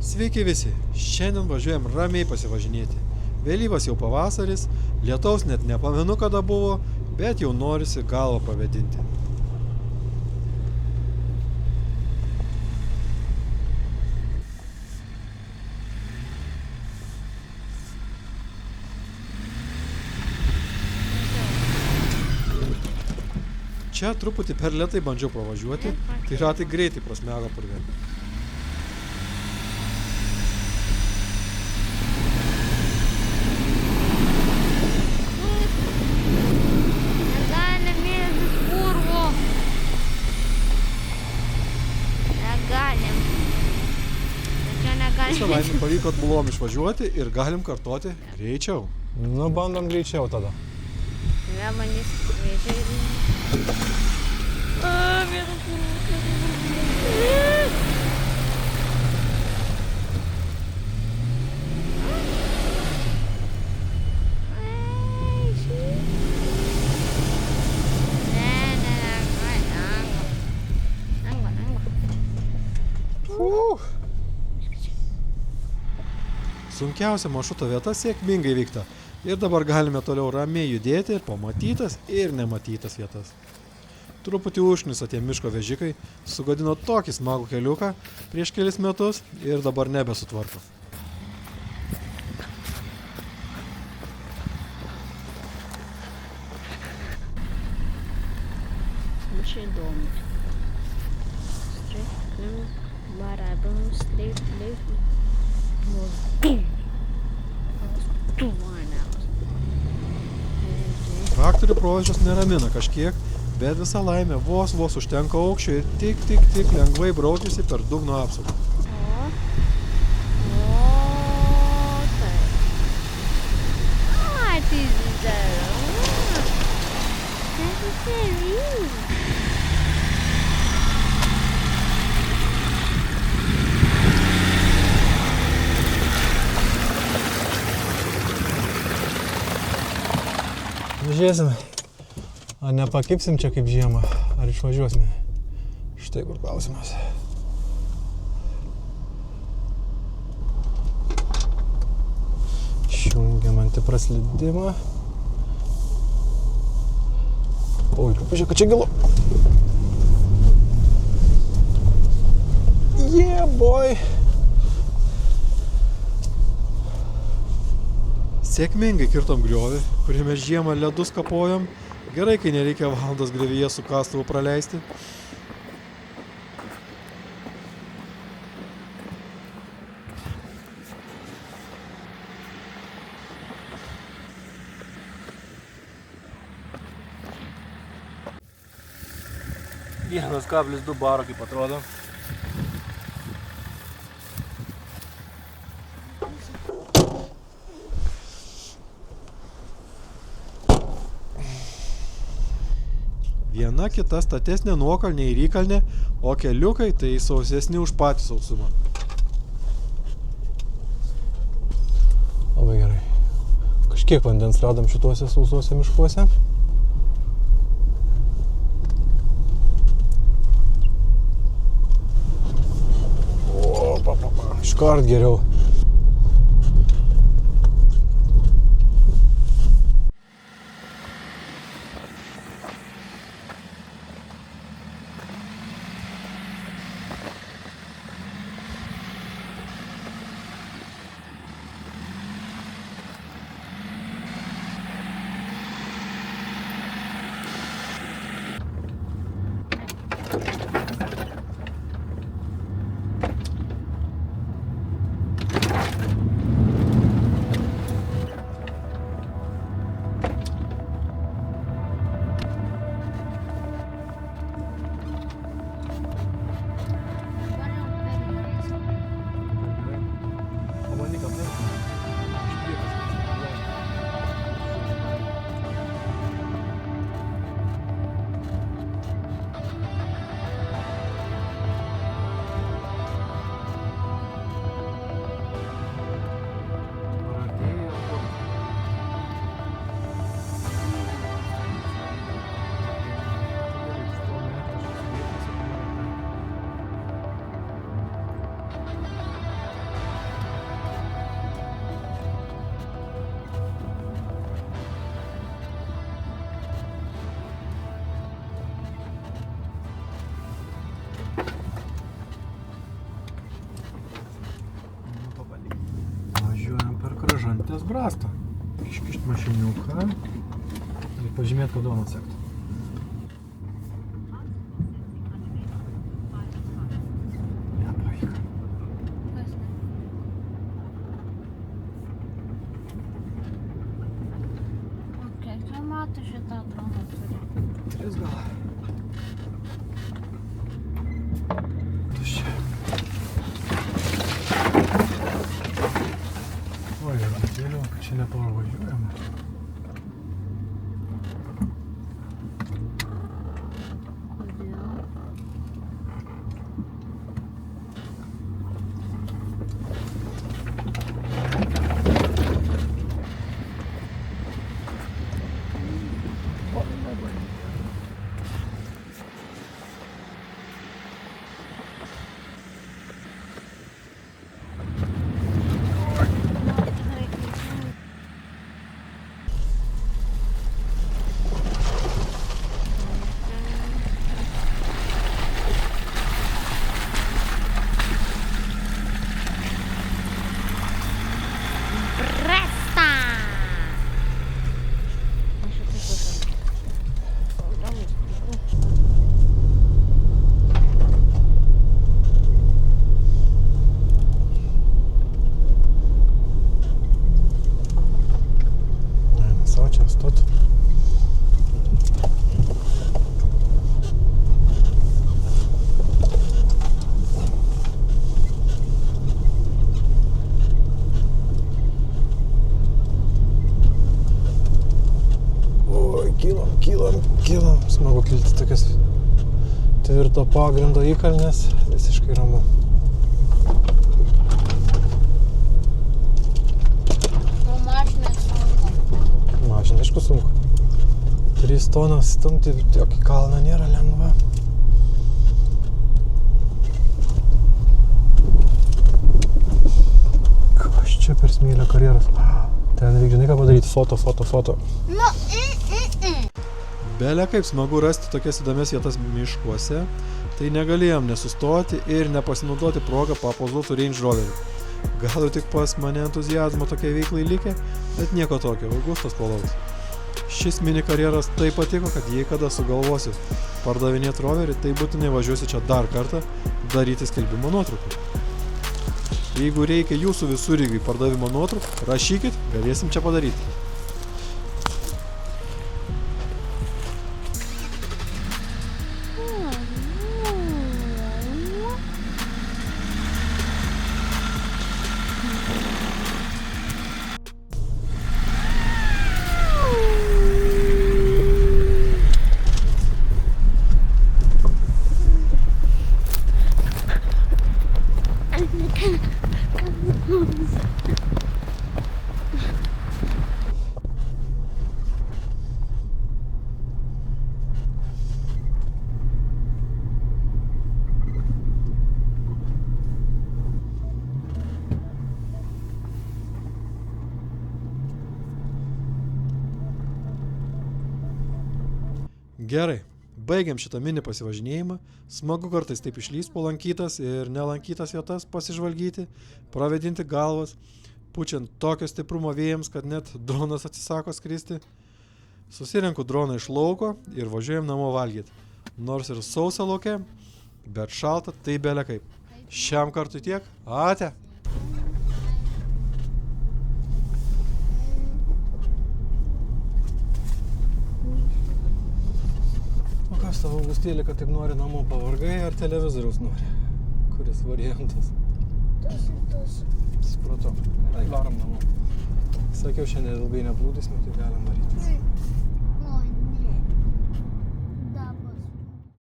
Sveiki visi, šiandien važiuojam ramiai pasivažinėti. Vėlyvas jau pavasaris, lietaus net nepamenu kada buvo, bet jau norisi galvą pavėdinti. Čia truputį per lėtai bandžiau pravažiuoti, tai ratai greitai prasmego purve. Visą laimę pavyko atbulom išvažiuoti ir galim kartoti greičiau. Nu, bandom greičiau tada. Ne, manys greičiai. Sunkiausia maršruto vieta sėkmingai vykta ir dabar galime toliau ramiai judėti po matytas ir nematytas vietas. Truputį užkniso tie miško vežikai, sugadino tokį smagų keliuką prieš kelis metus ir dabar nebesutvarko. Čia įdomu. Traktorių proveržis neramina kažkiek, bet visą laimę vos užtenka aukščio ir tik lengvai braukiasi per dugno apsaugą. Žiūrėsime, ar nepakipsim čia kaip žiemą, ar išvažiuosime. Štai kur klausimas. Išjungiam antipraslydimą. Oi, pažiūrėk, kad čia gilu. Yeah, boy! Sėkmingai kirtom griovį, kuriame žiemą ledus kapojom. Gerai, kai nereikia valandas griovyje su kastuvu praleisti. Vienas kablis 2 baro, kaip atrodo. Viena kita statesnė nuokalnė ir įkalnė, o keliukai tai sausesni už patį sausumą. Labai gerai. Kažkiek vandens radom šituose sausuose miškuose. Iškart geriau. Žantės brastą. Iškišt mašiniuką ir pažymėt, kad duoną sektų. Nepavyko. Kas ne? O kiek čia matų šitą droną turi? 3 gal. Tuščia. Oi, vėliau, kad čia neparvažiuojama. Kodėl? Presta! Aš jau taip pažadu. Наверное, сейчас тут. Oi, kylam. Smagu kilti tokias tvirto pagrindo įkalnes. Visiškai ramu. Nu, mašinai sunku. Mašina, aišku, sunku. 3 tonas stumti tokį kalną nėra lengva. Kas čia per smėlio karjeras? Ten reikia, žinai, ką padaryti? Foto. Nu, Belia kaip smagu rasti tokias įdomias vietas miškuose, tai negalėjom nesustoti ir nepasinaudoti progą papozuoti su Range Roveriu. Gal ir tik pas mane entuzijazmo tokiai veiklai likę, bet nieko tokio, Augustas palauks. Šis mini karjeras taip patiko, kad jei kada sugalvosiu pardavinėti roverį, tai būtinai važiuosiu čia dar kartą daryti skelbimo nuotraukų. Jeigu reikia jūsų visureigiui pardavimo nuotraukų, rašykit, galėsim čia padaryti. Gerai, baigiam šitą mini pasivažinėjimą. Smagu kartais taip išlys po lankytas ir nelankytas vietas pasižvalgyti, pravedinti galvas, pučiant tokio stiprumo vėjams, kad net dronas atsisako skristi. Susirenku droną iš lauko ir važiuojam namo valgyti. Nors ir sausa lauke, bet šalta, tai belia kaip. Šiam kartui tiek, ate. Kas tavo, Augustėlį, kad taip nori namo, pavargai ar televizoriaus nori? Kuris variantas? tas. Supratau. Gerai, varom namo. Sakiau, šiandien ilgai neplūdysime, tai galim varyti.